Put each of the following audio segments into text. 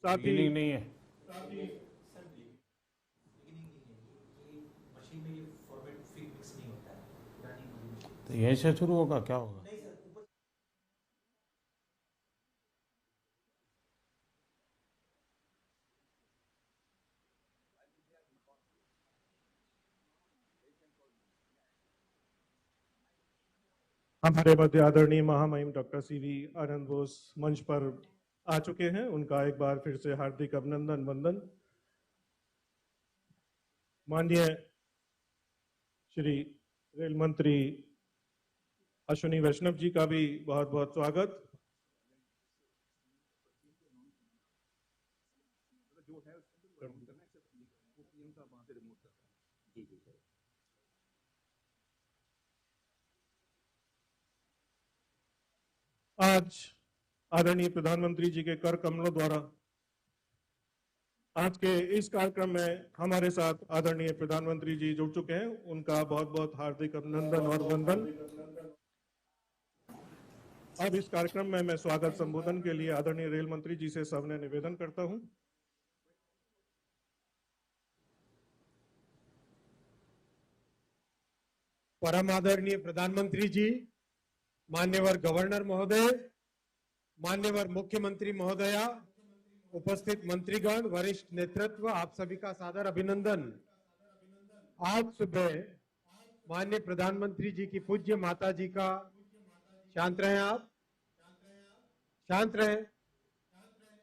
साथ ही बिगिनिंग नहीं है तो यहीं से शुरू होगा, क्या होगा? हमारे मध्य आदरणीय महामहिम डॉक्टर सीवी आनंद बोस मंच पर आ चुके हैं। उनका एक बार फिर से हार्दिक अभिनंदन वंदन। माननीय श्री रेल मंत्री अश्विनी वैष्णव जी का भी बहुत बहुत स्वागत। आज आदरणीय प्रधानमंत्री जी के कर कमलों द्वारा आज के इस कार्यक्रम में हमारे साथ आदरणीय प्रधानमंत्री जी जुड़ चुके हैं। उनका बहुत बहुत हार्दिक अभिनंदन और वंदन। अब इस कार्यक्रम में मैं स्वागत संबोधन के लिए आदरणीय रेल मंत्री जी से सविनय निवेदन करता हूं। परम आदरणीय प्रधानमंत्री जी, मान्यवर गवर्नर महोदय, मान्यवर मुख्यमंत्री महोदया, उपस्थित मंत्रीगण, वरिष्ठ नेतृत्व, आप सभी का सादर अभिनंदन। आज सुबह माननीय प्रधानमंत्री जी की पूज्य माता जी का, शांत रहें आप, शांत रहें,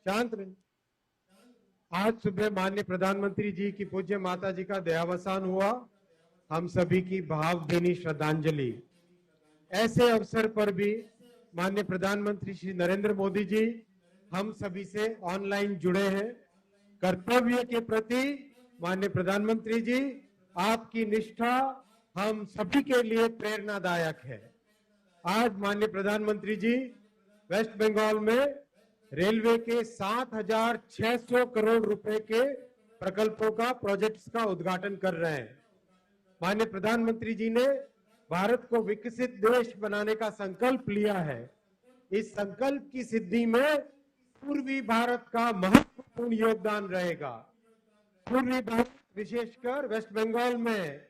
शांत रहें। आज सुबह माननीय प्रधानमंत्री जी की पूज्य माता जी का देहावसान हुआ। हम सभी की भावभीनी श्रद्धांजलि। ऐसे अवसर पर भी माननीय प्रधानमंत्री श्री नरेंद्र मोदी जी हम सभी से ऑनलाइन जुड़े हैं। कर्तव्य के प्रति माननीय प्रधानमंत्री जी, आपकी निष्ठा हम सभी के लिए प्रेरणादायक है। आज माननीय प्रधानमंत्री जी वेस्ट बंगाल में रेलवे के 7,600 करोड़ रुपए के प्रकल्पों का, प्रोजेक्ट्स का उद्घाटन कर रहे हैं। माननीय प्रधानमंत्री जी ने भारत को विकसित देश बनाने का संकल्प लिया है। इस संकल्प की सिद्धि में पूर्वी भारत का महत्वपूर्ण योगदान रहेगा। पूर्वी भारत, विशेषकर वेस्ट बंगाल में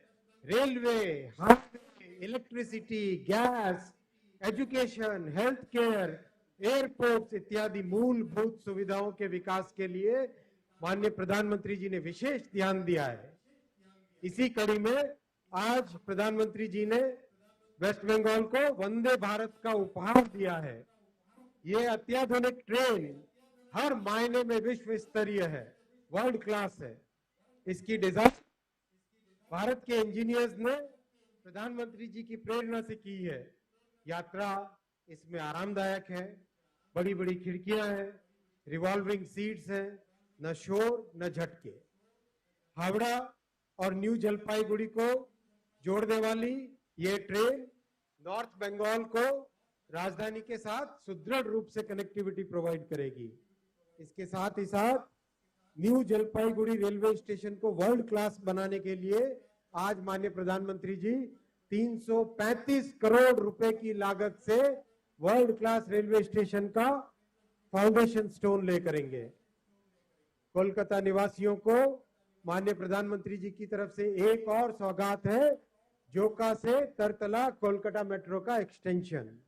railway, highway, electricity, gas, education, health care, airports इत्यादि मूलभूत सुविधाओं के विकास के लिए माननीय प्रधानमंत्री जी ने विशेष ध्यान दिया है। इसी कड़ी में आज प्रधानमंत्री जी ने वेस्ट बंगाल को वंदे भारत का उपहार दिया है। ये अत्याधुनिक ट्रेन हर मायने में विश्व स्तरीय है, वर्ल्ड क्लास है। इसकी डिजाइन भारत के इंजीनियर्स ने प्रधानमंत्री जी की प्रेरणा से की है। यात्रा इसमें आरामदायक है, बड़ी बड़ी खिड़कियां हैं, रिवॉल्विंग सीट्स हैं, न शोर न झटके। हावड़ा और न्यू जलपाईगुड़ी को जोड़ने वाली ये ट्रेन नॉर्थ बंगाल को राजधानी के साथ सुदृढ़ रूप से कनेक्टिविटी प्रोवाइड करेगी। इसके साथ ही साथ न्यू जलपाईगुड़ी रेलवे स्टेशन को वर्ल्ड क्लास बनाने के लिए आज माननीय प्रधानमंत्री जी 335 करोड़ रुपए की लागत से वर्ल्ड क्लास रेलवे स्टेशन का फाउंडेशन स्टोन ले करेंगे। कोलकाता निवासियों को माननीय प्रधानमंत्री जी की तरफ से एक और सौगात है, जोका से तरतला कोलकाता मेट्रो का एक्सटेंशन।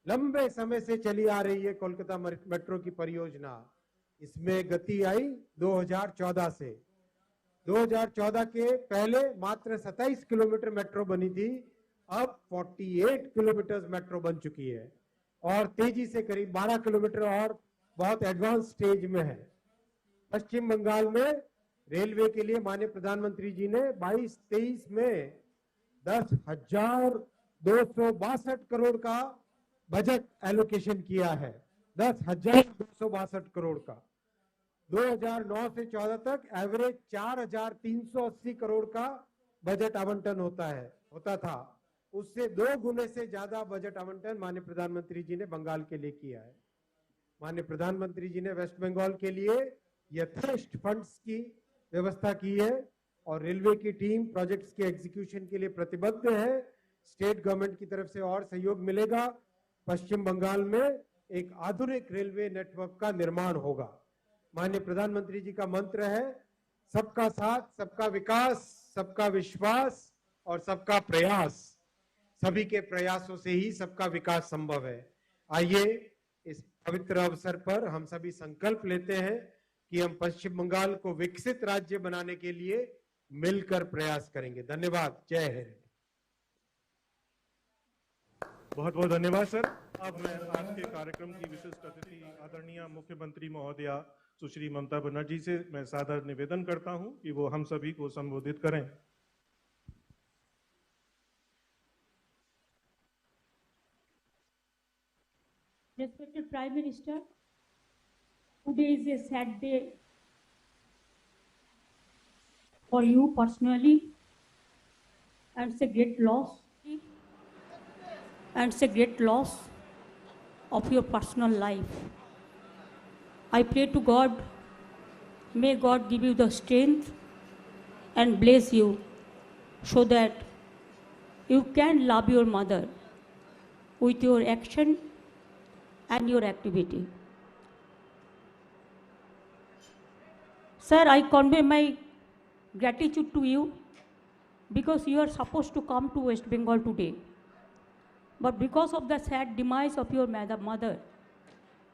लंबे समय से चली आ रही है कोलकाता मेट्रो की परियोजना। इसमें गति आई 2014 से। 2014 के पहले मात्र 27 किलोमीटर मेट्रो बनी थी, अब 48 किलोमीटर मेट्रो बन चुकी है और तेजी से करीब 12 किलोमीटर और बहुत एडवांस स्टेज में है। पश्चिम बंगाल में रेलवे के लिए माननीय प्रधानमंत्री जी ने 22-23 में 10,262 करोड़ का बजट एलोकेशन किया है। 10,262 करोड़ का। 2009 से 14 तक एवरेज 4,380 करोड़ का बजट आवंटन होता था। उससे 2 गुने से ज्यादा बजट आवंटन माननीय प्रधानमंत्री जी ने बंगाल के लिए किया है। माननीय प्रधानमंत्री जी ने वेस्ट बंगाल के लिए यथेष्ट फंड्स की व्यवस्था की है और रेलवे की टीम प्रोजेक्ट्स के एग्जीक्यूशन के लिए प्रतिबद्ध है। स्टेट गवर्नमेंट की तरफ से और सहयोग मिलेगा। पश्चिम बंगाल में एक आधुनिक रेलवे नेटवर्क का निर्माण होगा। माननीय प्रधानमंत्री जी का मंत्र है, सबका साथ, सबका विकास, सबका विश्वास और सबका प्रयास। सभी के प्रयासों से ही सबका विकास संभव है। आइए इस पवित्र अवसर पर हम सभी संकल्प लेते हैं कि हम पश्चिम बंगाल को विकसित राज्य बनाने के लिए मिलकर प्रयास करेंगे। धन्यवाद। जय हिंद। बहुत बहुत धन्यवाद सर। अब मैं आज के कार्यक्रम की विशिष्ट अतिथि आदरणीय मुख्यमंत्री महोदया सुश्री ममता बनर्जी से मैं सादर निवेदन करता हूं कि वो हम सभी को संबोधित करें। Respected Prime Minister, today is a sad day for you personally, and it's a great loss. And it's a great loss of your personal life. I pray to God, may God give you the strength and bless you so that you can love your mother with your action and your activity. Sir, I convey my gratitude to you because you are supposed to come to West Bengal today. But because of the sad demise of your mother,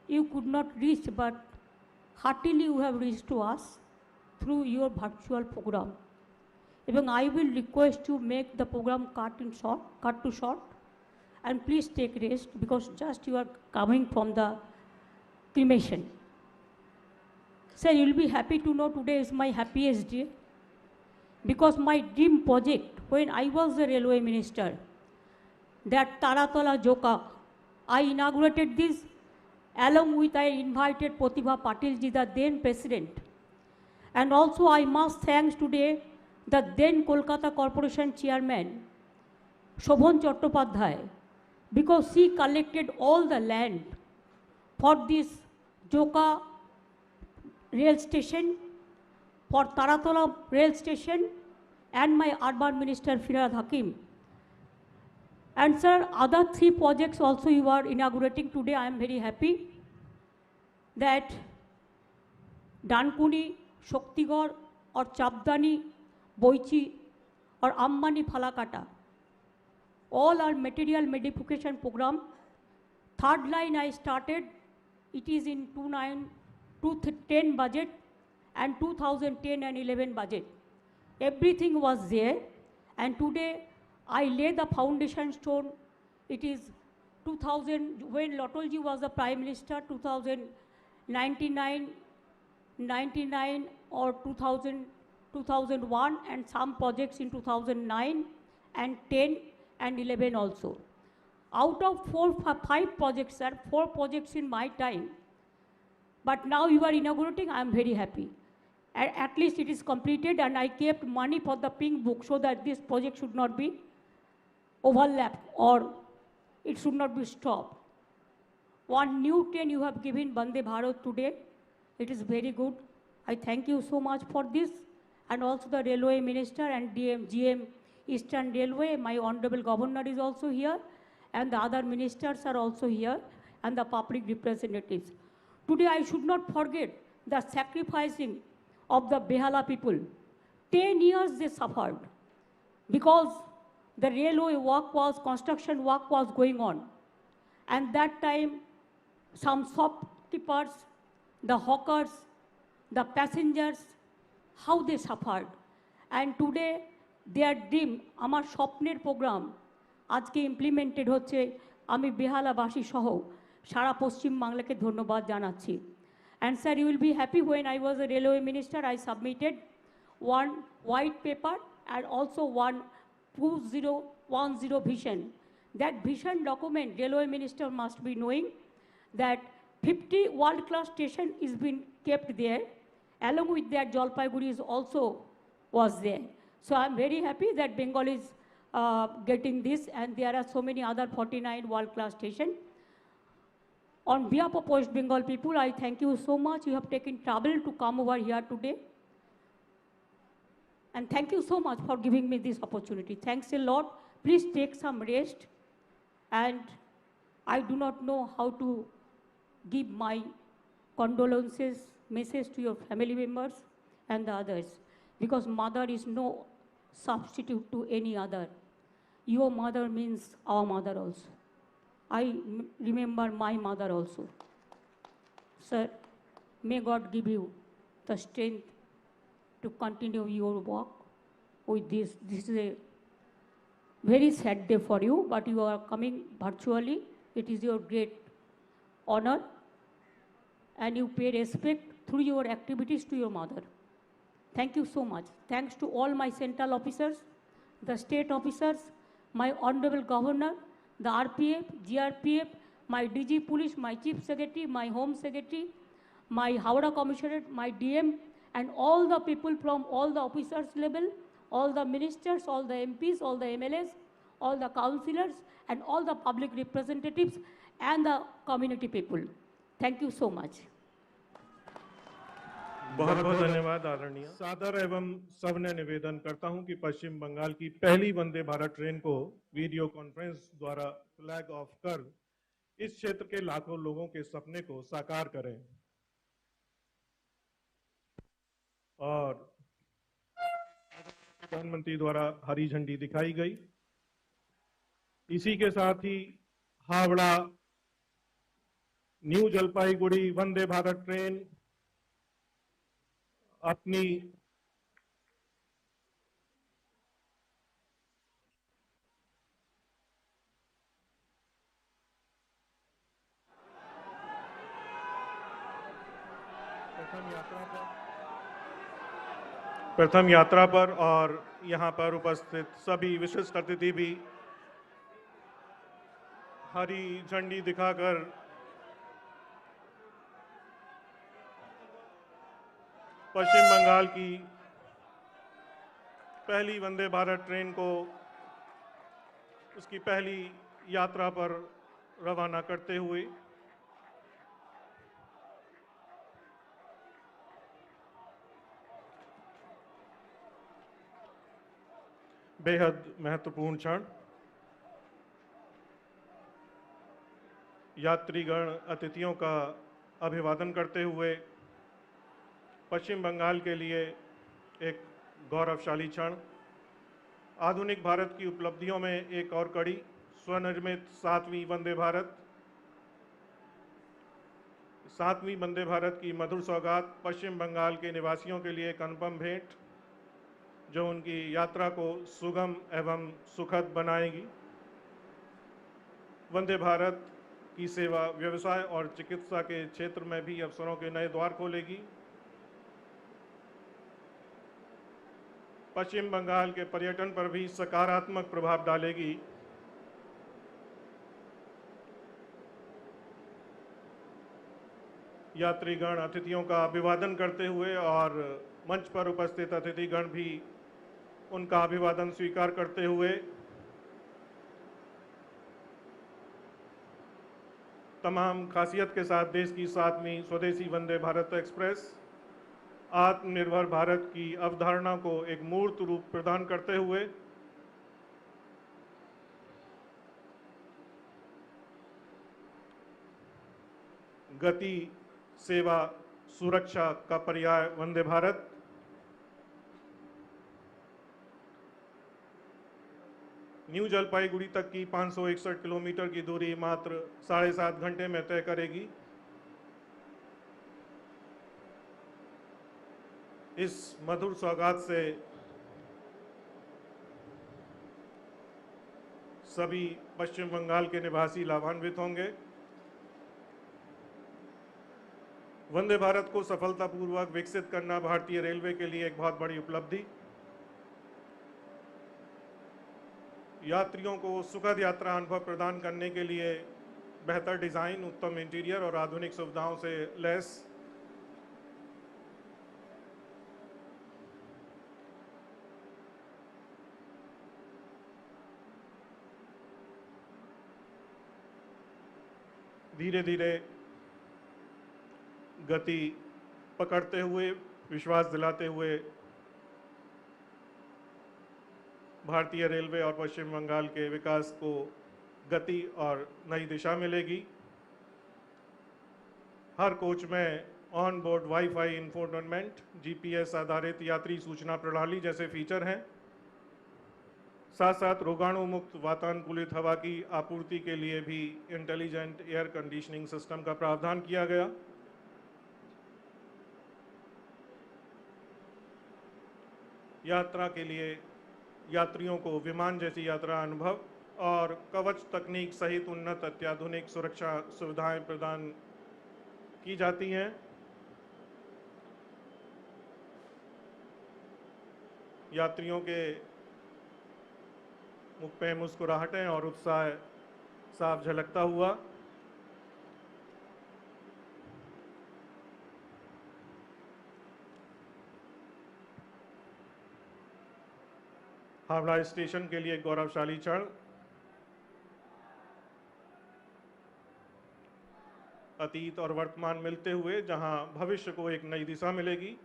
you could not reach, but heartily you have reached to us through your virtual program. Even I will request you make the program cut to short, and please take rest because just you are coming from the cremation. Sir, you will be happy to know today is my happiest day because my dream project when I was the railway minister, that Taratala Joka, I inaugurated this along with I invited Pratibha Patil ji, the then president. And also I must thanks today the then Kolkata Corporation chairman, Shobhan Chattopadhyay, because she collected all the land for this Joka rail station, for Taratala rail station, and my urban minister Firhad Hakim. And sir, other 3 projects also you are inaugurating today. I am very happy that Dankuni, Shaktigor, or Chabdani, Boichi, or Ammani Phalakata. All are material modification program. Third line I started, it is in 2010 budget and 2010 and 11 budget. Everything was there, and today I lay the foundation stone. It is 2000, when Lotolji was the Prime Minister, 2099 or 2000, 2001, and some projects in 2009 and 10 and 11 also. Out of 5 projects, sir, 4 projects in my time. But now you are inaugurating, I am very happy. At least it is completed, and I kept money for the pink book so that this project should not be overlapped or it should not be stopped. One new train you have given Vande Bharat today. It is very good. I thank you so much for this, and also the Railway Minister and GM Eastern Railway. My Honorable Governor is also here, and the other ministers are also here, and the public representatives. Today I should not forget the sacrificing of the Behala people. 10 years they suffered because the railway work was, construction work was going on. And that time, some shopkeepers, the hawkers, the passengers, how they suffered. And today, their dream, আমার স্বপ্নের program, আজকে implemented হচ্ছে, আমি বেহালাবাসী সহ সারা পশ্চিম বাংলাকে ধন্যবাদ জানাচ্ছি। And sir, you will be happy when I was a railway minister, I submitted one white paper and also one 2010 vision. That vision document, railway minister must be knowing that 50 world-class station is being kept there, along with that Jalpaiguri is also was there. So I'm very happy that Bengal is getting this, and there are so many other 49 world-class stations. On behalf of West Bengal people, I thank you so much. You have taken trouble to come over here today. And thank you so much for giving me this opportunity. Thanks a lot. Please take some rest. And I do not know how to give my condolences message to your family members and the others, because mother is no substitute to any other. Your mother means our mother also. Remember my mother also. Sir, may God give you the strength to continue your work with this. This is a very sad day for you, but you are coming virtually. It is your great honor, and you pay respect through your activities to your mother. Thank you so much. Thanks to all my central officers, the state officers, my honorable governor, the RPF, GRPF, my DG police, my chief secretary, my home secretary, my Howrah commissioner, my DM, and all the people from all the officers level, all the ministers, all the MPs, all the MLAs, all the councillors, and all the public representatives and the community people. Thank you so much. बहुत बहुत धन्यवाद आदरणीय। सादर एवं सविनय निवेदन करता हूं कि पश्चिम बंगाल की पहली वंदे भारत ट्रेन को वीडियो कॉन्फ्रेंस द्वारा फ्लैग ऑफ कर इस क्षेत्र के लाखों लोगों के सपने को साकार करें। और प्रधानमंत्री द्वारा हरी झंडी दिखाई गई। इसी के साथ ही हावड़ा न्यू जलपाईगुड़ी वंदे भारत ट्रेन अपनी प्रथम यात्रा पर और यहां पर उपस्थित सभी विशिष्ट अतिथि भी हरी झंडी दिखाकर पश्चिम बंगाल की पहली वंदे भारत ट्रेन को उसकी पहली यात्रा पर रवाना करते हुए बेहद महत्वपूर्ण क्षण। यात्रीगण अतिथियों का अभिवादन करते हुए पश्चिम बंगाल के लिए एक गौरवशाली क्षण। आधुनिक भारत की उपलब्धियों में एक और कड़ी, स्वनिर्मित 7वीं वंदे भारत। 7वीं वंदे भारत की मधुर सौगात पश्चिम बंगाल के निवासियों के लिए एक अनुपम भेंट, जो उनकी यात्रा को सुगम एवं सुखद बनाएगी। वंदे भारत की सेवा व्यवसाय और चिकित्सा के क्षेत्र में भी अवसरों के नए द्वार खोलेगी। पश्चिम बंगाल के पर्यटन पर भी सकारात्मक प्रभाव डालेगी। यात्रीगण अतिथियों का अभिवादन करते हुए और मंच पर उपस्थित अतिथिगण भी उनका अभिवादन स्वीकार करते हुए तमाम खासियत के साथ देश की 7वीं स्वदेशी वंदे भारत एक्सप्रेस आत्मनिर्भर भारत की अवधारणा को एक मूर्त रूप प्रदान करते हुए गति, सेवा, सुरक्षा का पर्याय वंदे भारत न्यू जलपाईगुड़ी तक की 561 किलोमीटर की दूरी मात्र 7.5 घंटे में तय करेगी। इस मधुर सौगात से सभी पश्चिम बंगाल के निवासी लाभान्वित होंगे। वंदे भारत को सफलतापूर्वक विकसित करना भारतीय रेलवे के लिए एक बहुत बड़ी उपलब्धि। यात्रियों को सुखद यात्रा अनुभव प्रदान करने के लिए बेहतर डिजाइन, उत्तम इंटीरियर और आधुनिक सुविधाओं से लैस धीरे धीरे गति पकड़ते हुए, विश्वास दिलाते हुए भारतीय रेलवे और पश्चिम बंगाल के विकास को गति और नई दिशा मिलेगी। हर कोच में on board wifi infotainment, GPS आधारित यात्री सूचना प्रणाली जैसे फीचर हैं। साथ साथ रोगाणु मुक्त वातानुकूलित हवा की आपूर्ति के लिए भी इंटेलिजेंट एयर कंडीशनिंग सिस्टम का प्रावधान किया गया। यात्रा के लिए यात्रियों को विमान जैसी यात्रा अनुभव और कवच तकनीक सहित उन्नत अत्याधुनिक सुरक्षा सुविधाएं प्रदान की जाती हैं। यात्रियों के मुख पे मुस्कुराहटें और उत्साह साफ झलकता हुआ। हावड़ा स्टेशन के लिए एक गौरवशाली क्षण। अतीत और वर्तमान मिलते हुए जहां भविष्य को एक नई दिशा मिलेगी।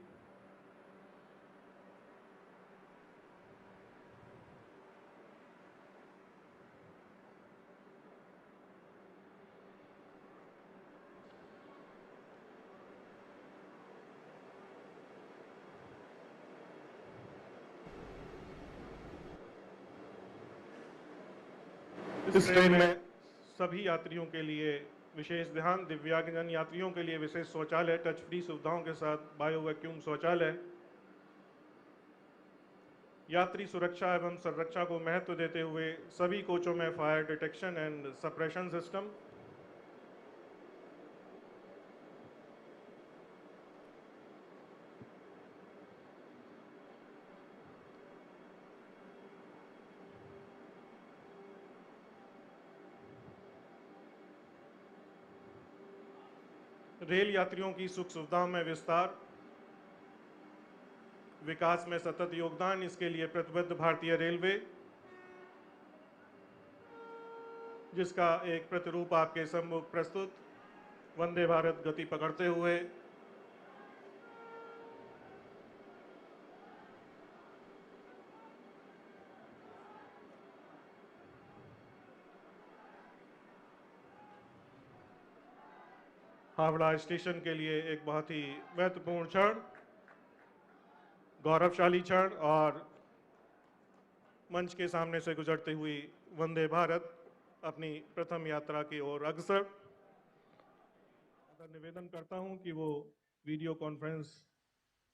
इस ट्रेन में सभी यात्रियों के लिए विशेष ध्यान, दिव्यांगजन यात्रियों के लिए विशेष शौचालय, टच फ्री सुविधाओं के साथ बायो वैक्यूम शौचालय। यात्री सुरक्षा एवं संरक्षा को महत्व देते हुए सभी कोचों में fire detection and suppression system. Rail यात्रियों की सुख सुविधाओं में विस्तार, विकास में सतत योगदान, इसके लिए प्रतिबद्ध भारतीय रेलवे, जिसका एक प्रतिरूप आपके सम्मुख प्रस्तुत। वंदे भारत गति पकड़ते हुए हावड़ा स्टेशन के लिए एक बहुत ही महत्वपूर्ण क्षण, गौरवशाली क्षण। और मंच के सामने से गुजरती हुई वंदे भारत अपनी प्रथम यात्रा की ओर अग्रसर। निवेदन करता हूं कि वो वीडियो कॉन्फ्रेंस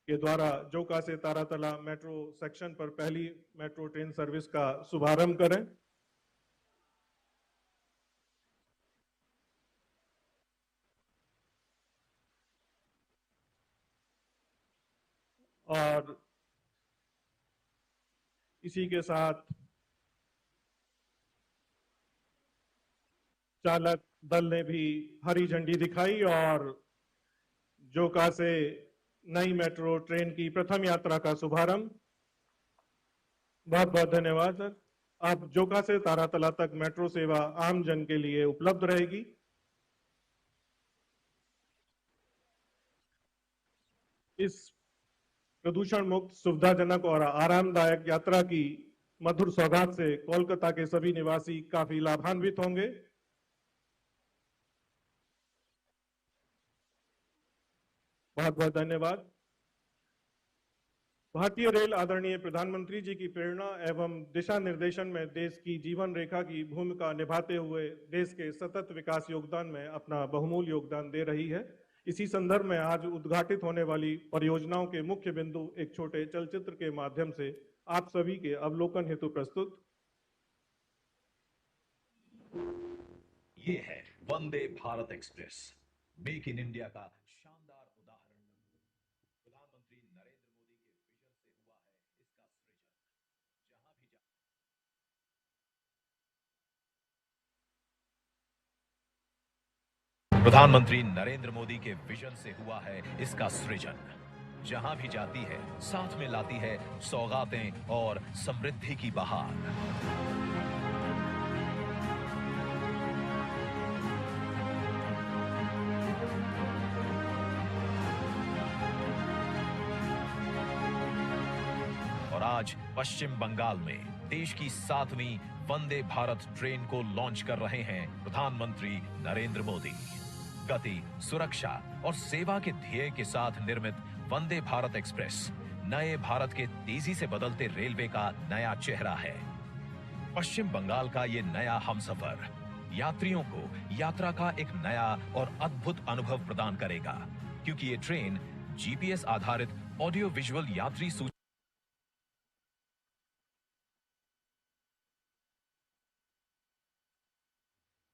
के द्वारा जोका से तारातला मेट्रो सेक्शन पर पहली मेट्रो ट्रेन सर्विस का शुभारंभ करें। और इसी के साथ चालक दल ने भी हरी झंडी दिखाई और जोका से नई मेट्रो ट्रेन की प्रथम यात्रा का शुभारंभ। बहुत बहुत धन्यवाद सर। अब जोका से तारातला तक मेट्रो सेवा आम जन के लिए उपलब्ध रहेगी। इस प्रदूषण मुक्त, सुविधाजनक और आरामदायक यात्रा की मधुर सौगात से कोलकाता के सभी निवासी काफी लाभान्वित होंगे। बहुत बहुत धन्यवाद। भारतीय रेल आदरणीय प्रधानमंत्री जी की प्रेरणा एवं दिशा निर्देशन में देश की जीवन रेखा की भूमिका निभाते हुए देश के सतत विकास योगदान में अपना बहुमूल्य योगदान दे रही है। इसी संदर्भ में आज उद्घाटित होने वाली परियोजनाओं के मुख्य बिंदु एक छोटे चलचित्र के माध्यम से आप सभी के अवलोकन हेतु प्रस्तुत। ये है Vande Bharat express, make in India का शानदार उदाहरण। प्रधानमंत्री नरेंद्र मोदी के विजन से हुआ है इसका सृजन। जहां भी प्रधानमंत्री नरेंद्र मोदी के विजन से हुआ है इसका सृजन। जहां भी जाती है साथ में लाती है सौगातें और समृद्धि की बहार। और आज पश्चिम बंगाल में देश की 7वीं वंदे भारत ट्रेन को लॉन्च कर रहे हैं प्रधानमंत्री नरेंद्र मोदी। गति, सुरक्षा और सेवा के ध्येय के साथ निर्मित वंदे भारत एक्सप्रेस नए भारत के तेजी से बदलते रेलवे का नया चेहरा है। पश्चिम बंगाल का ये नया हमसफर यात्रियों को यात्रा का एक नया और अद्भुत अनुभव प्रदान करेगा, क्योंकि ये ट्रेन जीपीएस आधारित ऑडियो विजुअल यात्री सूची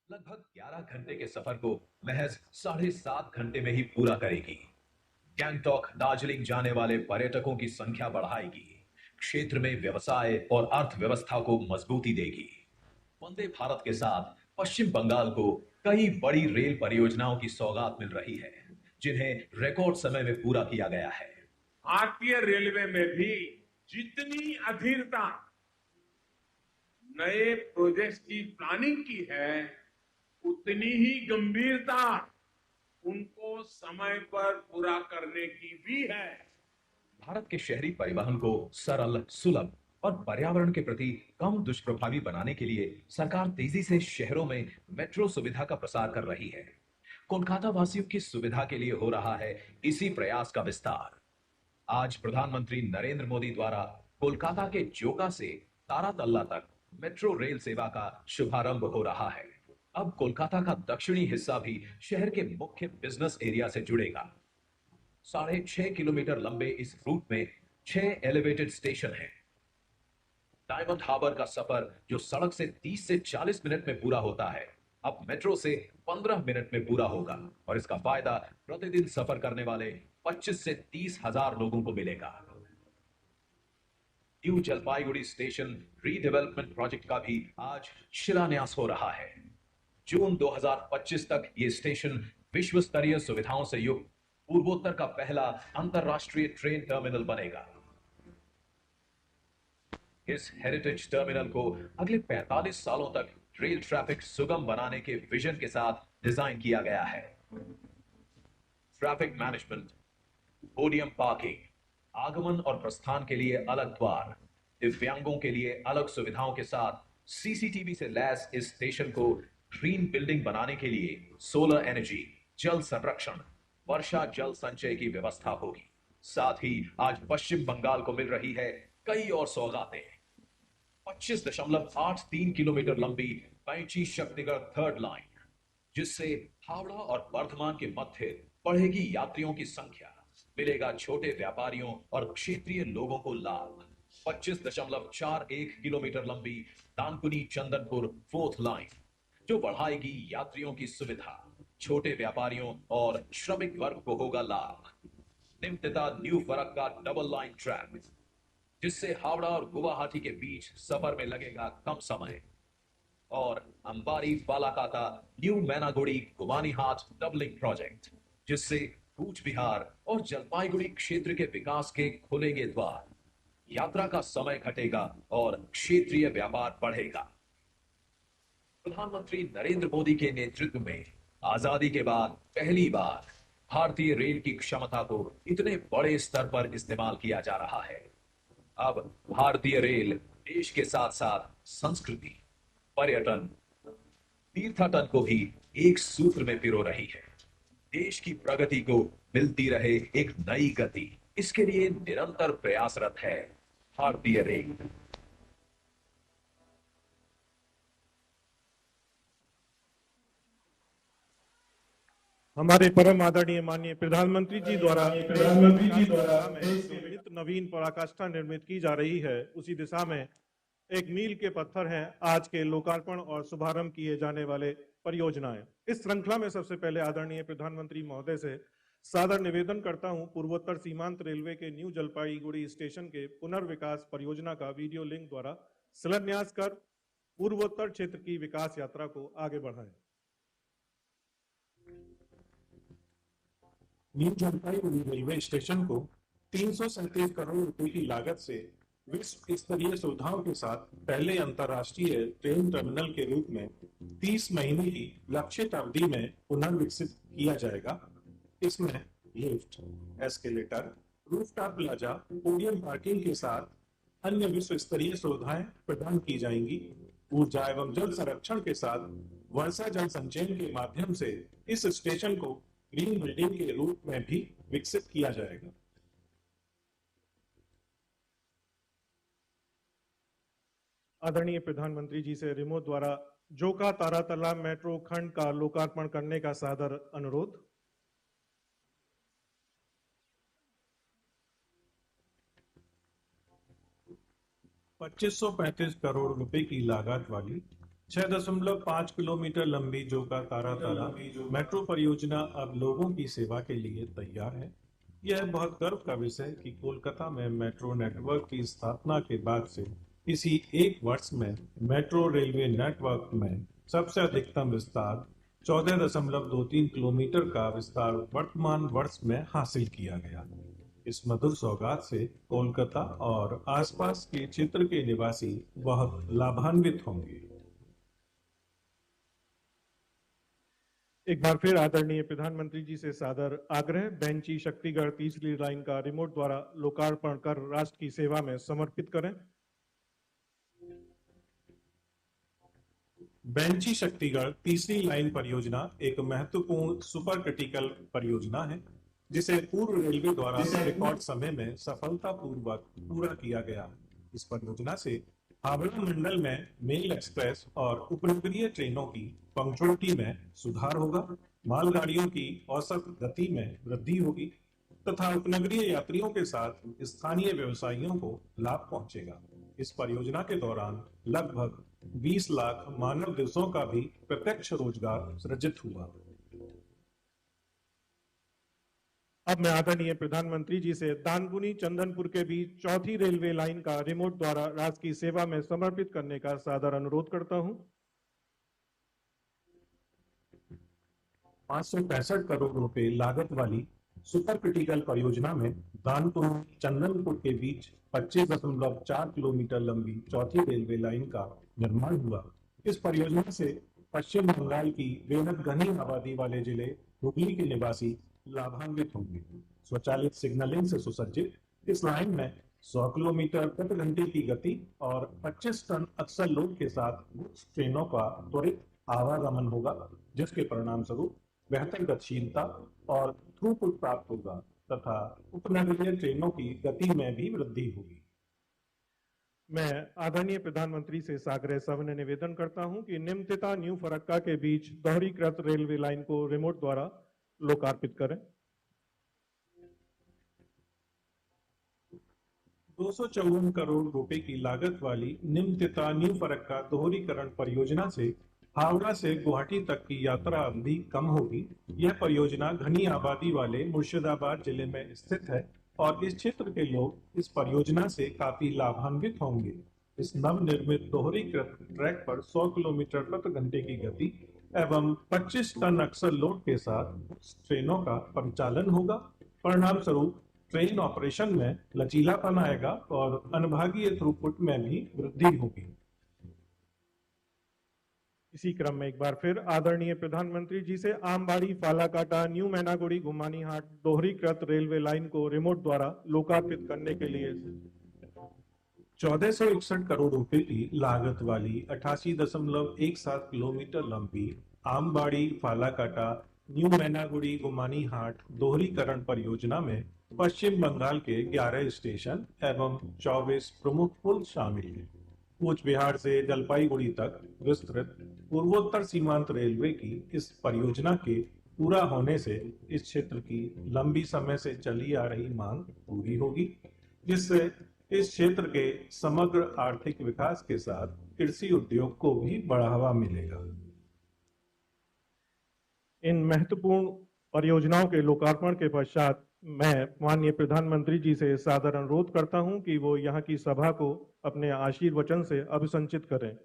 लगभग 11 घंटे के सफर को महज 7.5 घंटे में ही पूरा करेगी। गैंगटॉक, दार्जिलिंग जाने वाले पर्यटकों की संख्या बढ़ाएगी, क्षेत्र में व्यवसाय और अर्थव्यवस्था को मजबूती देगी। वंदे भारत के साथ पश्चिम बंगाल को कई बड़ी रेल परियोजनाओं की सौगात मिल रही है, जिन्हें रिकॉर्ड समय में पूरा किया गया है। भारतीय रेलवे में भी जितनी अधीरता नए प्रोजेक्ट्स की प्लानिंग की है, उतनी ही गंभीरता उनको समय पर पूरा करने की भी है। भारत के शहरी परिवहन को सरल, सुलभ और पर्यावरण के प्रति कम दुष्प्रभावी बनाने के लिए सरकार तेजी से शहरों में मेट्रो सुविधा का प्रसार कर रही है। कोलकाता वासियों की सुविधा के लिए हो रहा है इसी प्रयास का विस्तार। आज प्रधानमंत्री नरेंद्र मोदी द्वारा कोलकाता के जोका से तारातल्ला तक मेट्रो रेल सेवा का शुभारंभ हो रहा है। अब कोलकाता का दक्षिणी हिस्सा भी शहर के मुख्य बिजनेस एरिया से जुड़ेगा। 6.5 किलोमीटर लंबे इस रूट में 6 एलिवेटेड स्टेशन हैं। डायमंड हार्बर का सफर जो सड़क से 30 से 40 मिनट में पूरा होता है, अब मेट्रो से 15 मिनट में पूरा होगा और इसका फायदा प्रतिदिन सफर करने वाले 25 से 30 हजार लोगों को मिलेगा। New Jalpaiguri station redevelopment project का भी आज शिलान्यास हो रहा है। जून 2025 तक ये स्टेशन विश्व स्तरीय सुविधाओं से युक्त पूर्वोत्तर का पहला अंतरराष्ट्रीय ट्रेन टर्मिनल बनेगा। इस हेरिटेज टर्मिनल को अगले 45 सालों तक रेल ट्रैफिक सुगम बनाने के विजन के साथ डिजाइन किया गया है। ट्रैफिक मैनेजमेंट, पोडियम पार्किंग, आगमन और प्रस्थान के लिए अलग द्वार, दिव्यांगों के लिए अलग सुविधाओं के साथ सीसीटीवी से लैस इस स्टेशन को ग्रीन बिल्डिंग बनाने के लिए सोलर एनर्जी, जल संरक्षण, वर्षा जल संचय की व्यवस्था होगी। साथ ही आज पश्चिम बंगाल को मिल रही है कई और सौगातें। 25.83 किलोमीटर लंबी पैंची शक्तिगढ़ थर्ड लाइन, जिससे हावड़ा और बर्धमान के मध्य बढ़ेगी यात्रियों की संख्या, मिलेगा छोटे व्यापारियों और क्षेत्रीय लोगों को लाभ। 25.41 किलोमीटर लंबी दानकुनी चंदनपुर फोर्थ लाइन, जो बढ़ाएगी यात्रियों की सुविधा, छोटे व्यापारियों और श्रमिक वर्ग को होगा लाभ। निम्तिता new Farakka double line track, जिससे हावड़ा और गुवाहाटी के बीच सफर में लगेगा कम समय। और अंबारी फालाकाता न्यू मैनागुड़ी गुमानीहाट डबलिंग प्रोजेक्ट, जिससे कूच बिहार और जलपाईगुड़ी क्षेत्र के विकास के खुलेंगे द्वार। यात्रा का समय घटेगा और क्षेत्रीय व्यापार बढ़ेगा। प्रधानमंत्री नरेंद्र मोदी के नेतृत्व में आजादी के बाद पहली बार भारतीय रेल की क्षमता को इतने बड़े स्तर पर इस्तेमाल किया जा रहा है। अब भारतीय रेल देश के साथ साथ संस्कृति, पर्यटन, तीर्थाटन को भी एक सूत्र में पिरो रही है। देश की प्रगति को मिलती रहे एक नई गति, इसके लिए निरंतर प्रयासरत है भारतीय रेल। हमारे परम आदरणीय माननीय प्रधानमंत्री जी द्वारा नित नवीन पराकाष्ठा निर्मित की जा रही है, उसी दिशा में एक मील के पत्थर हैं आज के लोकार्पण और शुभारंभ किए जाने वाले परियोजनाएं। इस श्रृंखला में सबसे पहले आदरणीय प्रधानमंत्री महोदय से सादर निवेदन करता हूं पूर्वोत्तर सीमांत रेलवे के न्यू जलपाईगुड़ी स्टेशन के पुनर्विकास परियोजना का वीडियो लिंक द्वारा शिलान्यास कर पूर्वोत्तर क्षेत्र की विकास यात्रा को आगे बढ़ाएं। न्यू जलपाईगुड़ी रेलवे स्टेशन को 337 करोड़ रुपए की लागत से विश्व स्तरीय सुविधाओं के साथ पहले अंतर्राष्ट्रीय ट्रेन टर्मिनल के रूप में 30 महीने की लक्षित अवधि में पुनर्विकसित किया जाएगा। इसमें lift, escalator, rooftop plaza, podium parking के साथ अन्य विश्व स्तरीय सुविधाएं प्रदान की जाएंगी। ऊर्जा एवं जल संरक्षण के साथ वर्षा जल संचयन के माध्यम से इस स्टेशन को ग्रीन बिल्डिंग के रूप में भी विकसित किया जाएगा। आदरणीय प्रधानमंत्री जी से रिमोट द्वारा जोका तारातला मेट्रो खंड का लोकार्पण करने का सादर अनुरोध। ₹2535 करोड़ रुपए की लागत वाली 6.5 किलोमीटर लंबी जोका तारातला मेट्रो परियोजना अब लोगों की सेवा के लिए तैयार है। यह बहुत गर्व का विषय है कि कोलकाता में मेट्रो नेटवर्क की स्थापना के बाद से इसी एक वर्ष में मेट्रो रेलवे नेटवर्क में सबसे अधिकतम विस्तार 14.23 किलोमीटर का विस्तार वर्तमान वर्ष में हासिल किया गया। इस मधुर सौगात से कोलकाता और आसपास के क्षेत्र के निवासी बहुत लाभान्वित होंगे। एक बार फिर आदरणीय प्रधानमंत्री जी से सादर आग्रह, बेंची शक्तिगढ़ तीसरी लाइन का रिमोट द्वारा लोकार्पण कर राष्ट्र की सेवा में समर्पित करें। बेंची शक्तिगढ़ तीसरी लाइन परियोजना एक महत्वपूर्ण सुपर क्रिटिकल परियोजना है जिसे पूर्व रेलवे द्वारा रिकॉर्ड समय में सफलतापूर्वक पूरा किया गया। इस परियोजना से हावड़ा मंडल में मेल एक्सप्रेस और उपनगरीय ट्रेनों की पंक्चुअलिटी में सुधार होगा, मालगाड़ियों की औसत गति में वृद्धि होगी तथा उपनगरीय यात्रियों के साथ स्थानीय व्यवसायियों को लाभ पहुंचेगा। इस परियोजना के दौरान लगभग 20 लाख मानव दिवसों का भी प्रत्यक्ष रोजगार सृजित हुआ। अब मैं आदरणीय प्रधानमंत्री जी से दानकुनी चंदनपुर के बीच चौथी रेलवे लाइन का रिमोट द्वारा राष्ट्र की सेवा में समर्पित करने का सादर अनुरोध करता हूं। 565 करोड़ रुपए लागत वाली सुपर क्रिटिकल परियोजना में दानकुनी चंदनपुर के बीच 25.4 किलोमीटर लंबी चौथी रेलवे लाइन का निर्माण हुआ। इस परियोजना से पश्चिम बंगाल की बेहद घनी आबादी वाले जिले हुगली के निवासी लाभान्वित होंगे। स्वचालित सिग्नलिंग से सुसज्जित इस लाइन में 100 किलोमीटर प्रति घंटे की गति और 25 टन अक्सर लोड के साथ ट्रेनों का त्वरित आवागमन होगा, जिसके परिणाम स्वरूप बेहतर गतिशीलता और थ्रूपुट प्राप्त होगा तथा उपनगरीय ट्रेनों की गति में भी वृद्धि होगी। मैं आदरणीय प्रधानमंत्री से साग्रह सविनय निवेदन करता हूं कि निमतिता न्यू फरक्का के बीच दोहरीकृत रेलवे लाइन को रिमोट द्वारा लोकार्पित करें। 254 करोड़ रुपए की लागत वाली निमतिता न्यू फरक्का दोहरीकरण परियोजना से हावड़ा से गुवाहाटी तक की यात्रा अवधि कम होगी। यह परियोजना घनी आबादी वाले मुर्शिदाबाद जिले में स्थित है और इस क्षेत्र के लोग इस परियोजना से काफी लाभान्वित होंगे। इस नवनिर्मित दोहरीकृत ट्रैक पर 100 किलोमीटर प्रति घंटे की गति एवं 25 टन अक्सर लोड के साथ ट्रेनों का परिचालन होगा। परिणाम स्वरूप ट्रेन ऑपरेशन में लचीलापन आएगा और अनुभागीय थ्रूपुट में भी वृद्धि होगी। इसी क्रम में एक बार फिर आदरणीय प्रधानमंत्री जी से आमबाड़ी फालाकाटा न्यू मैनागुड़ी गुमानीहाट दोहरीकृत रेलवे लाइन को रिमोट द्वारा लोकार्पित करने के लिए 1461 करोड़ रुपए की लागत वाली 88.17 किलोमीटर लंबी आमबाड़ी फालाकाटा न्यू मैनागुड़ी गुमानीहाट दोहरीकरण परियोजना में पश्चिम बंगाल के 11 स्टेशन एवं 24 प्रमुख पुल शामिल हैं। कूच बिहार से जलपाईगुड़ी तक विस्तृत पूर्वोत्तर सीमांत रेलवे की इस परियोजना के पूरा होने से इस क्षेत्र की लंबी समय से चली आ रही मांग पूरी होगी, जिससे इस क्षेत्र के समग्र आर्थिक विकास के साथ कृषि उद्योग को भी बढ़ावा मिलेगा। इन महत्वपूर्ण परियोजनाओं के लोकार्पण के पश्चात मैं माननीय प्रधानमंत्री जी से सादर अनुरोध करता हूं कि वो यहाँ की सभा को अपने आशीर्वचन से अभिसंचित करें।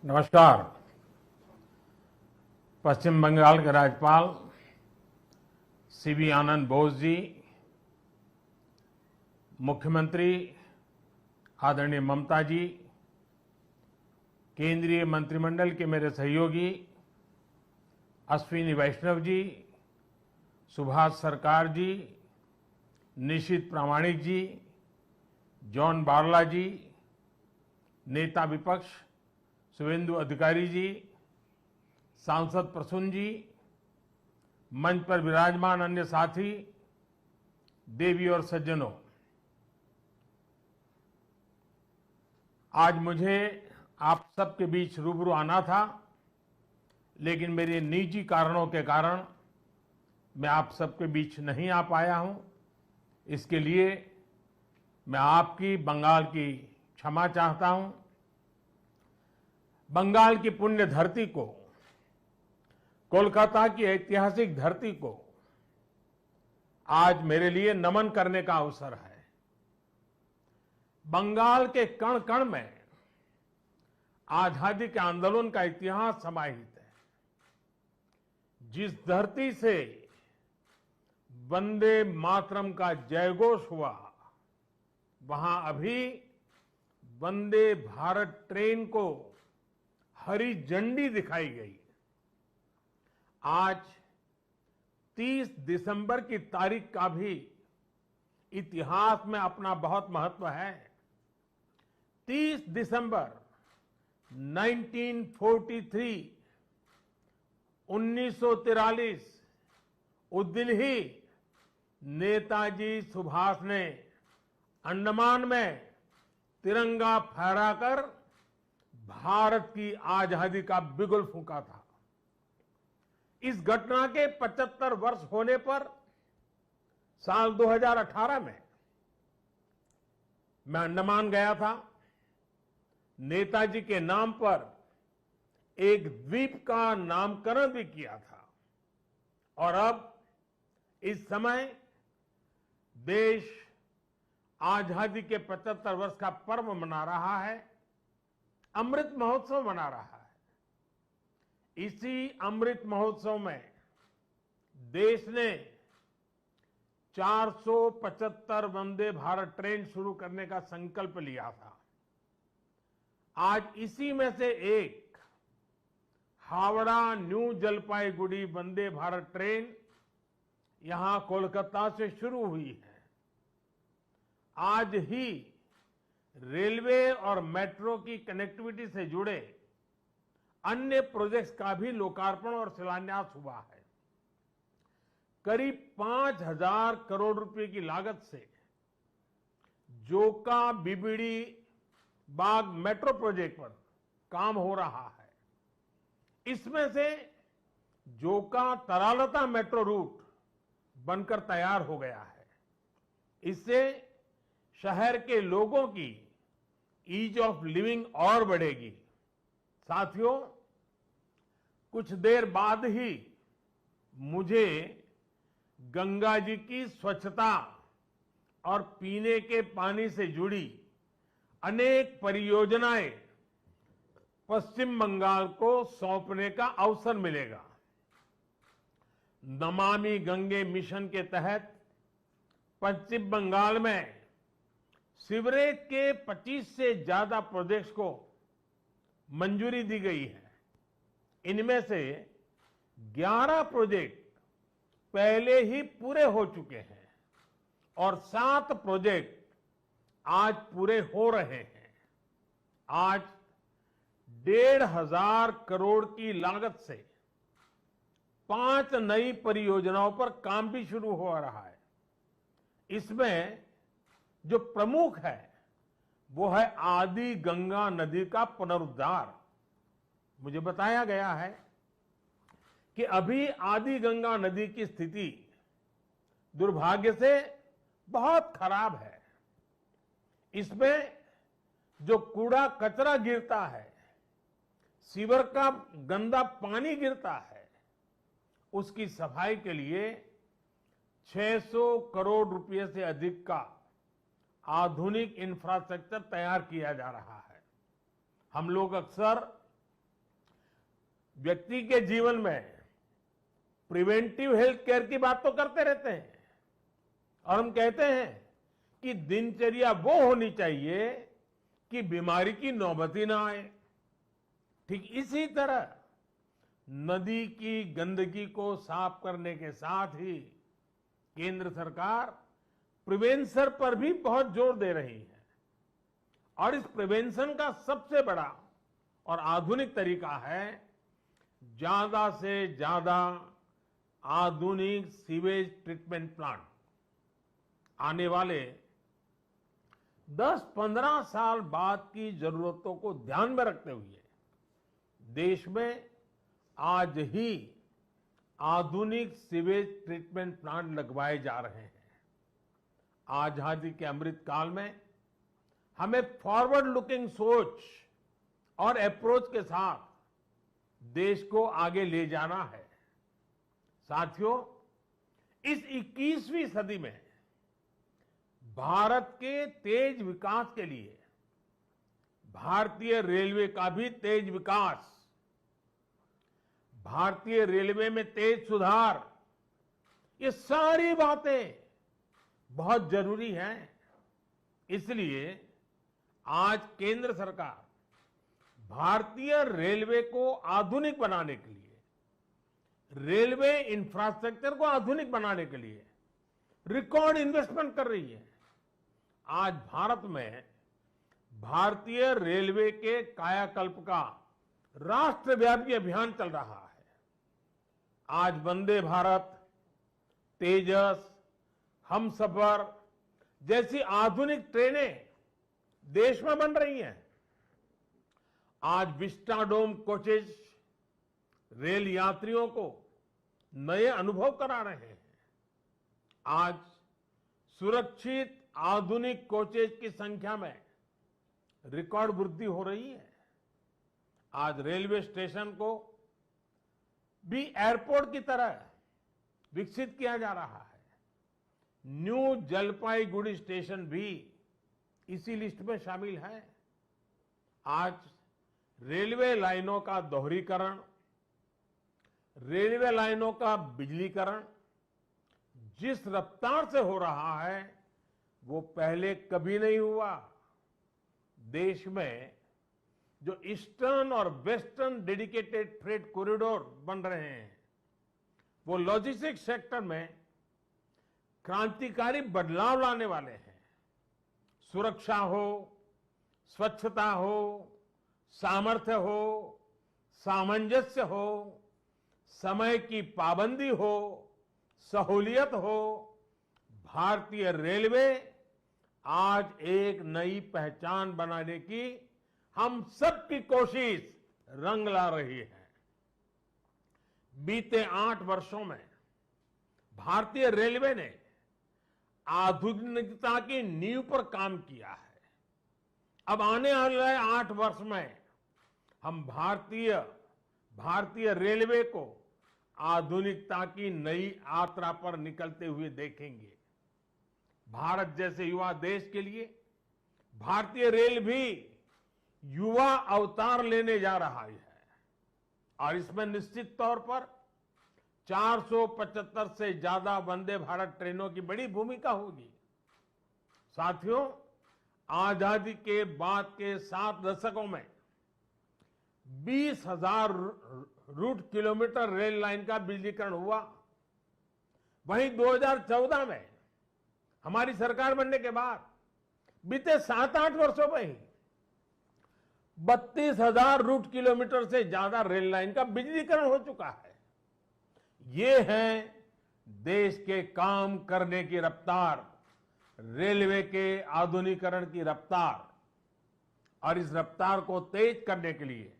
नमस्कार। पश्चिम बंगाल के राज्यपाल सीवी आनंद बोस जी, मुख्यमंत्री आदरणीय ममता जी, केंद्रीय मंत्रिमंडल के मेरे सहयोगी अश्विनी वैष्णव जी, सुभाष सरकार जी, निशित प्रामाणिक जी, जॉन बारला जी, नेता विपक्ष शुभेंदु अधिकारी जी, सांसद प्रसून जी, मंच पर विराजमान अन्य साथी, देवी और सज्जनों, आज मुझे आप सबके बीच रूबरू आना था, लेकिन मेरे निजी कारणों के कारण मैं आप सबके बीच नहीं आ पाया हूं। इसके लिए मैं आपकी, बंगाल की क्षमा चाहता हूं। बंगाल की पुण्य धरती को, कोलकाता की ऐतिहासिक धरती को आज मेरे लिए नमन करने का अवसर है। बंगाल के कण कण में आजादी के आंदोलन का इतिहास समाहित है। जिस धरती से वंदे मातरम का जयघोष हुआ, वहां अभी वंदे भारत ट्रेन को हरी झंडी दिखाई गई। आज 30 दिसंबर की तारीख का भी इतिहास में अपना बहुत महत्व है। 30 दिसंबर 1943, 1943, उस दिन ही नेताजी सुभाष ने अंडमान में तिरंगा फहराकर भारत की आजादी का बिगुल फूंका था। इस घटना के 75 वर्ष होने पर साल 2018 में मैं अंडमान गया था। नेताजी के नाम पर एक द्वीप का नामकरण भी किया था। और अब इस समय देश आजादी के 75 वर्ष का पर्व मना रहा है, अमृत महोत्सव मना रहा है। इसी अमृत महोत्सव में देश ने 475 वंदे भारत ट्रेन शुरू करने का संकल्प लिया था। आज इसी में से एक हावड़ा न्यू जलपाईगुड़ी वंदे भारत ट्रेन यहां कोलकाता से शुरू हुई है। आज ही रेलवे और मेट्रो की कनेक्टिविटी से जुड़े अन्य प्रोजेक्ट्स का भी लोकार्पण और शिलान्यास हुआ है। करीब 5,000 करोड़ रुपए की लागत से जोका बीबीडी बाग मेट्रो प्रोजेक्ट पर काम हो रहा है। इसमें से जोका तरालता मेट्रो रूट बनकर तैयार हो गया है। इससे शहर के लोगों की ईज ऑफ लिविंग और बढ़ेगी। साथियों, कुछ देर बाद ही मुझे गंगा जी की स्वच्छता और पीने के पानी से जुड़ी अनेक परियोजनाएं पश्चिम बंगाल को सौंपने का अवसर मिलेगा। नमामि गंगे मिशन के तहत पश्चिम बंगाल में सीवरेज के 25 से ज्यादा प्रोजेक्ट्स को मंजूरी दी गई है। इनमें से 11 प्रोजेक्ट पहले ही पूरे हो चुके हैं और 7 प्रोजेक्ट आज पूरे हो रहे हैं। आज 1,500 करोड़ की लागत से 5 नई परियोजनाओं पर काम भी शुरू हो रहा है। इसमें जो प्रमुख है वो है आदि गंगा नदी का पुनरुद्धार। मुझे बताया गया है कि अभी आदि गंगा नदी की स्थिति दुर्भाग्य से बहुत खराब है। इसमें जो कूड़ा कचरा गिरता है, सीवर का गंदा पानी गिरता है, उसकी सफाई के लिए 600 करोड़ रुपए से अधिक का आधुनिक इंफ्रास्ट्रक्चर तैयार किया जा रहा है। हम लोग अक्सर व्यक्ति के जीवन में प्रिवेंटिव हेल्थ केयर की बात तो करते रहते हैं और हम कहते हैं कि दिनचर्या वो होनी चाहिए कि बीमारी की नौबत ही ना आए। ठीक इसी तरह नदी की गंदगी को साफ करने के साथ ही केंद्र सरकार प्रिवेंशन पर भी बहुत जोर दे रही है और इस प्रिवेंशन का सबसे बड़ा और आधुनिक तरीका है ज्यादा से ज्यादा आधुनिक सीवेज ट्रीटमेंट प्लांट। आने वाले 10-15 साल बाद की जरूरतों को ध्यान में रखते हुए देश में आज ही आधुनिक सीवेज ट्रीटमेंट प्लांट लगवाए जा रहे हैं। आजादी के अमृत काल में हमें फॉरवर्ड लुकिंग सोच और अप्रोच के साथ देश को आगे ले जाना है। साथियों, इस 21वीं सदी में भारत के तेज विकास के लिए भारतीय रेलवे का भी तेज विकास, भारतीय रेलवे में तेज सुधार, ये सारी बातें बहुत जरूरी हैं। इसलिए आज केंद्र सरकार भारतीय रेलवे को आधुनिक बनाने के लिए, रेलवे इंफ्रास्ट्रक्चर को आधुनिक बनाने के लिए रिकॉर्ड इन्वेस्टमेंट कर रही है। आज भारत में भारतीय रेलवे के कायाकल्प का राष्ट्रव्यापी अभियान चल रहा है। आज वंदे भारत, तेजस, हमसफर जैसी आधुनिक ट्रेनें देश में बन रही हैं। आज विस्टाडोम कोचेज रेल यात्रियों को नए अनुभव करा रहे हैं। आज सुरक्षित आधुनिक कोचेज की संख्या में रिकॉर्ड वृद्धि हो रही है। आज रेलवे स्टेशन को भी एयरपोर्ट की तरह विकसित किया जा रहा है। न्यू जलपाईगुड़ी स्टेशन भी इसी लिस्ट में शामिल है। आज रेलवे लाइनों का दोहरीकरण, रेलवे लाइनों का बिजलीकरण जिस रफ्तार से हो रहा है वो पहले कभी नहीं हुआ। देश में जो ईस्टर्न और वेस्टर्न डेडिकेटेड फ्रेट कॉरिडोर बन रहे हैं वो लॉजिस्टिक्स सेक्टर में क्रांतिकारी बदलाव लाने वाले हैं। सुरक्षा हो, स्वच्छता हो, सामर्थ्य हो, सामंजस्य हो, समय की पाबंदी हो, सहूलियत हो, भारतीय रेलवे आज एक नई पहचान बनाने की हम सबकी कोशिश रंग ला रही है। बीते 8 वर्षों में भारतीय रेलवे ने आधुनिकता की नींव पर काम किया है। अब आने वाले 8 वर्ष में हम भारतीय रेलवे को आधुनिकता की नई यात्रा पर निकलते हुए देखेंगे। भारत जैसे युवा देश के लिए भारतीय रेल भी युवा अवतार लेने जा रहा है और इसमें निश्चित तौर पर 475 से ज्यादा वंदे भारत ट्रेनों की बड़ी भूमिका होगी। साथियों, आजादी के बाद के 7 दशकों में 20,000 रूट किलोमीटर रेल लाइन का बिजलीकरण हुआ। वहीं 2014 में हमारी सरकार बनने के बाद बीते 7-8 वर्षों में ही 32,000 रूट किलोमीटर से ज्यादा रेल लाइन का बिजलीकरण हो चुका है। ये है देश के काम करने की रफ्तार, रेलवे के आधुनिकीकरण की रफ्तार। और इस रफ्तार को तेज करने के लिए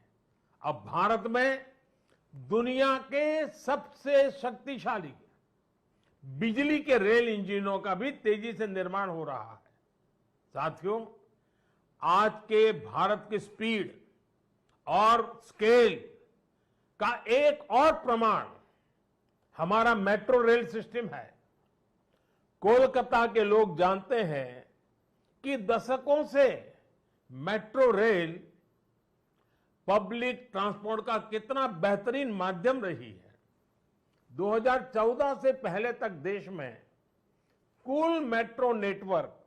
अब भारत में दुनिया के सबसे शक्तिशाली बिजली के रेल इंजनों का भी तेजी से निर्माण हो रहा है। साथियों, आज के भारत की स्पीड और स्केल का एक और प्रमाण हमारा मेट्रो रेल सिस्टम है। कोलकाता के लोग जानते हैं कि दशकों से मेट्रो रेल पब्लिक ट्रांसपोर्ट का कितना बेहतरीन माध्यम रही है। 2014 से पहले तक देश में कुल मेट्रो नेटवर्क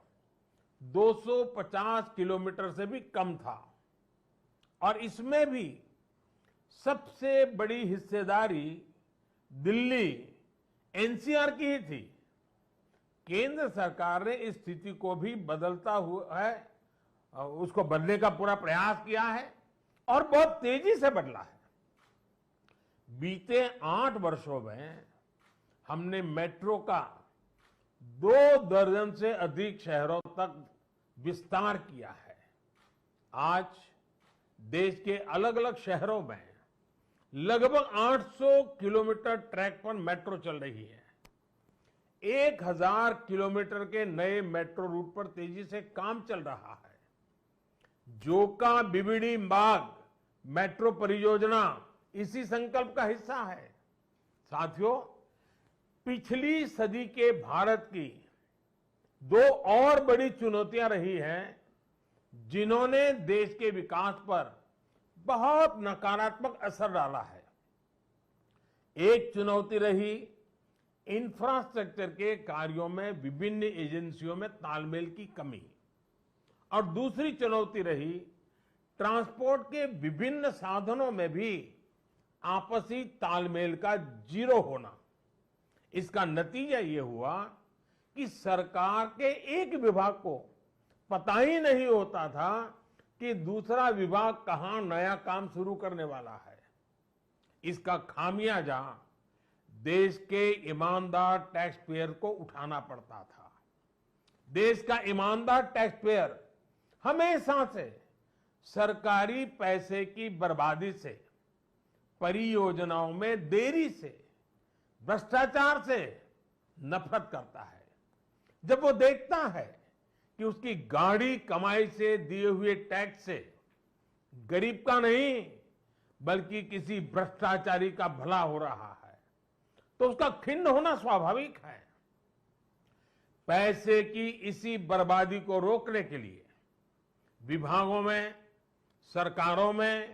250 किलोमीटर से भी कम था और इसमें भी सबसे बड़ी हिस्सेदारी दिल्ली एनसीआर की ही थी। केंद्र सरकार ने इस स्थिति को भी बदलता हुआ है उसको बदलने का पूरा प्रयास किया है और बहुत तेजी से बदला है। बीते 8 वर्षों में हमने मेट्रो का 2 दर्जन से अधिक शहरों तक विस्तार किया है। आज देश के अलग अलग शहरों में लगभग 800 किलोमीटर ट्रैक पर मेट्रो चल रही है। 1000 किलोमीटर के नए मेट्रो रूट पर तेजी से काम चल रहा है। जोका बीबीडी बाग मेट्रो परियोजना इसी संकल्प का हिस्सा है। साथियों, पिछली सदी के भारत की 2 और बड़ी चुनौतियां रही हैं जिन्होंने देश के विकास पर बहुत नकारात्मक असर डाला है। एक चुनौती रही इंफ्रास्ट्रक्चर के कार्यों में विभिन्न एजेंसियों में तालमेल की कमी और दूसरी चुनौती रही ट्रांसपोर्ट के विभिन्न साधनों में भी आपसी तालमेल का जीरो होना। इसका नतीजा ये हुआ कि सरकार के एक विभाग को पता ही नहीं होता था कि दूसरा विभाग कहां नया काम शुरू करने वाला है। इसका खामियाजा देश के ईमानदार टैक्स पेयर को उठाना पड़ता था। देश का ईमानदार टैक्स पेयर हमेशा से सरकारी पैसे की बर्बादी से, परियोजनाओं में देरी से, भ्रष्टाचार से नफरत करता है। जब वो देखता है कि उसकी गाढ़ी कमाई से दिए हुए टैक्स से गरीब का नहीं बल्कि किसी भ्रष्टाचारी का भला हो रहा है तो उसका खिन्न होना स्वाभाविक है। पैसे की इसी बर्बादी को रोकने के लिए विभागों में, सरकारों में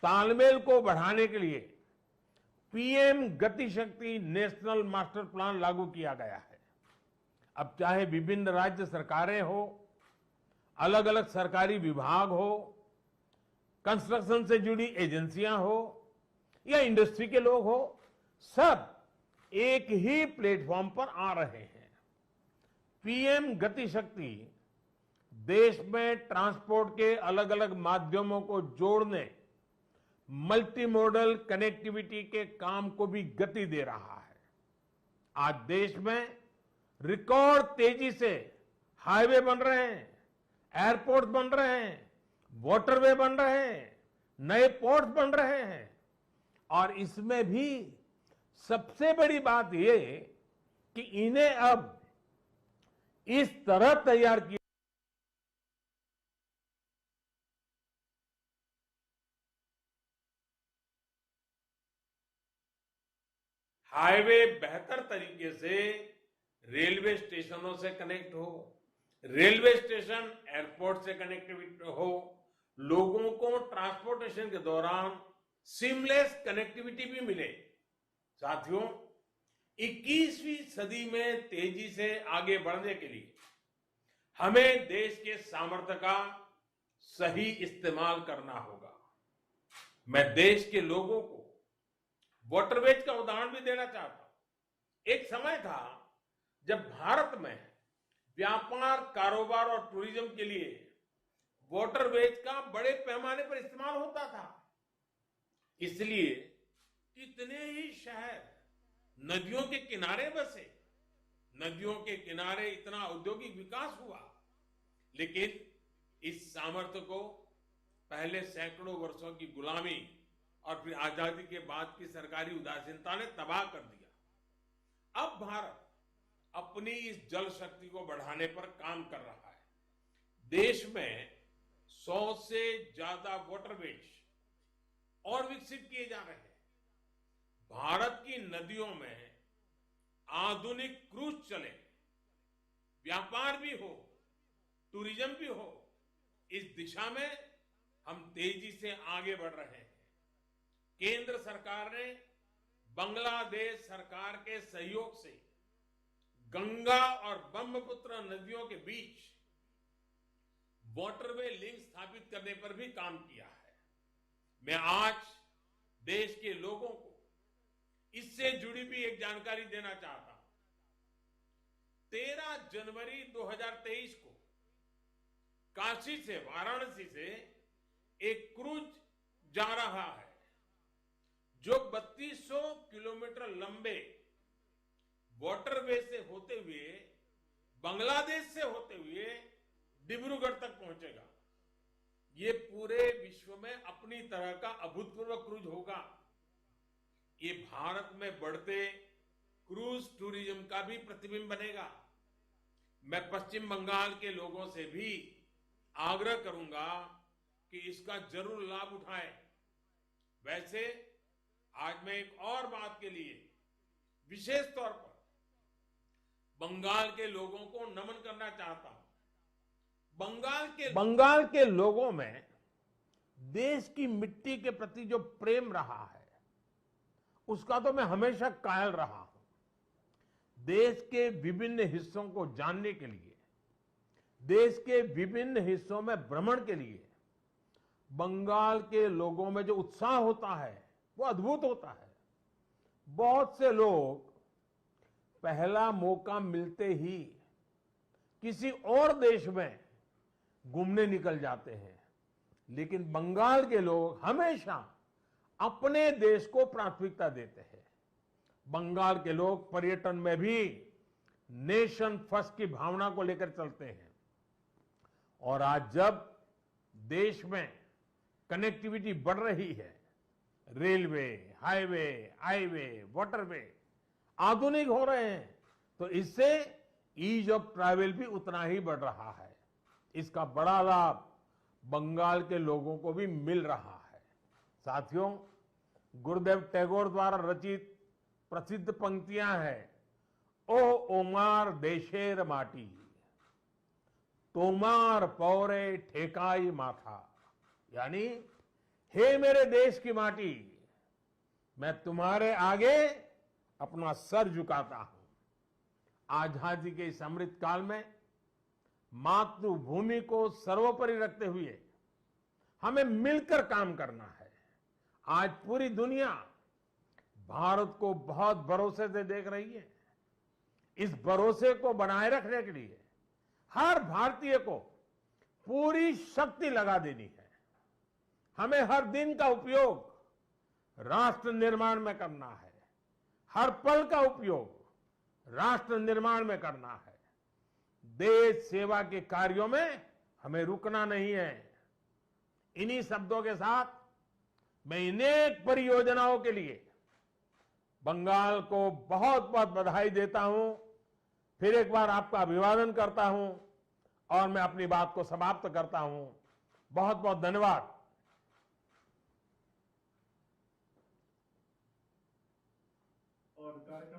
तालमेल को बढ़ाने के लिए पीएम गति शक्ति नेशनल मास्टर प्लान लागू किया गया है। अब चाहे विभिन्न राज्य सरकारें हो, अलग अलग सरकारी विभाग हो, कंस्ट्रक्शन से जुड़ी एजेंसियां हो या इंडस्ट्री के लोग हो, सब एक ही प्लेटफॉर्म पर आ रहे हैं। पीएम गति शक्ति देश में ट्रांसपोर्ट के अलग अलग माध्यमों को जोड़ने, मल्टी मॉडल कनेक्टिविटी के काम को भी गति दे रहा है। आज देश में रिकॉर्ड तेजी से हाईवे बन रहे हैं, एयरपोर्ट बन रहे हैं, वाटरवे बन रहे हैं, नए पोर्ट्स बन रहे हैं और इसमें भी सबसे बड़ी बात ये कि इन्हें अब इस तरह तैयार किया हाईवे बेहतर तरीके से रेलवे स्टेशनों से कनेक्ट हो, रेलवे स्टेशन एयरपोर्ट से कनेक्टिविटी हो, लोगों को ट्रांसपोर्टेशन के दौरान सीमलेस कनेक्टिविटी भी मिले। साथियों, 21वीं सदी में तेजी से आगे बढ़ने के लिए हमें देश के सामर्थ्य का सही इस्तेमाल करना होगा। मैं देश के लोगों को वाटरवेज का उदाहरण भी देना चाहता हूं। एक समय था जब भारत में व्यापार, कारोबार और टूरिज्म के लिए वाटरवेज का बड़े पैमाने पर इस्तेमाल होता था। इसलिए कितने ही शहर नदियों के किनारे बसे, नदियों के किनारे इतना औद्योगिक विकास हुआ, लेकिन इस सामर्थ्य को पहले सैकड़ों वर्षों की गुलामी और फिर आजादी के बाद की सरकारी उदासीनता ने तबाह कर दिया। अब भारत अपनी इस जल शक्ति को बढ़ाने पर काम कर रहा है। देश में 100 से ज्यादा वाटरवेज और विकसित किए जा रहे हैं। भारत की नदियों में आधुनिक क्रूज चले, व्यापार भी हो, टूरिज्म भी हो, इस दिशा में हम तेजी से आगे बढ़ रहे हैं। केंद्र सरकार ने बांग्लादेश सरकार के सहयोग से गंगा और ब्रह्मपुत्र नदियों के बीच वाटरवे लिंक स्थापित करने पर भी काम किया है। मैं आज देश के लोगों को इससे जुड़ी भी एक जानकारी देना चाहता हूं। 13 जनवरी 2023 को काशी से, वाराणसी से एक क्रूज जा रहा है जो 3200 किलोमीटर लंबे वाटरवे से होते हुए, बांग्लादेश से होते हुए डिब्रूगढ़ तक पहुंचेगा। ये पूरे विश्व में अपनी तरह का अभूतपूर्व क्रूज होगा। ये भारत में बढ़ते क्रूज टूरिज्म का भी प्रतिबिंब बनेगा। मैं पश्चिम बंगाल के लोगों से भी आग्रह करूंगा कि इसका जरूर लाभ उठाएं। वैसे आज मैं एक और बात के लिए विशेष तौर पर बंगाल के लोगों को नमन करना चाहता हूं। बंगाल के लोगों में देश की मिट्टी के प्रति जो प्रेम रहा है, उसका तो मैं हमेशा कायल रहा हूं। देश के विभिन्न हिस्सों को जानने के लिए, देश के विभिन्न हिस्सों में भ्रमण के लिए बंगाल के लोगों में जो उत्साह होता है वो अद्भुत होता है। बहुत से लोग पहला मौका मिलते ही किसी और देश में घूमने निकल जाते हैं, लेकिन बंगाल के लोग हमेशा अपने देश को प्राथमिकता देते हैं। बंगाल के लोग पर्यटन में भी नेशन फर्स्ट की भावना को लेकर चलते हैं। और आज जब देश में कनेक्टिविटी बढ़ रही है, रेलवे, हाईवे, वाटरवे आधुनिक हो रहे हैं, तो इससे ईज ऑफ ट्रैवल भी उतना ही बढ़ रहा है। इसका बड़ा लाभ बंगाल के लोगों को भी मिल रहा है। साथियों, गुरुदेव टैगोर द्वारा रचित प्रसिद्ध पंक्तियां हैं, ओ ओमार देशेर माटी, तोमार पौरे ठेकाई माथा, यानी हे मेरे देश की माटी, मैं तुम्हारे आगे अपना सर झुकाता हूं। आजादी के इस अमृत काल में मातृभूमि को सर्वोपरि रखते हुए हमें मिलकर काम करना है। आज पूरी दुनिया भारत को बहुत भरोसे से देख रही है। इस भरोसे को बनाए रखने के लिए हर भारतीय को पूरी शक्ति लगा देनी है। हमें हर दिन का उपयोग राष्ट्र निर्माण में करना है, हर पल का उपयोग राष्ट्र निर्माण में करना है। देश सेवा के कार्यों में हमें रुकना नहीं है। इन्हीं शब्दों के साथ मैं अनेक परियोजनाओं के लिए बंगाल को बहुत बहुत बधाई देता हूं। फिर एक बार आपका अभिवादन करता हूं और मैं अपनी बात को समाप्त करता हूं। बहुत बहुत धन्यवाद। और कार्यक्रम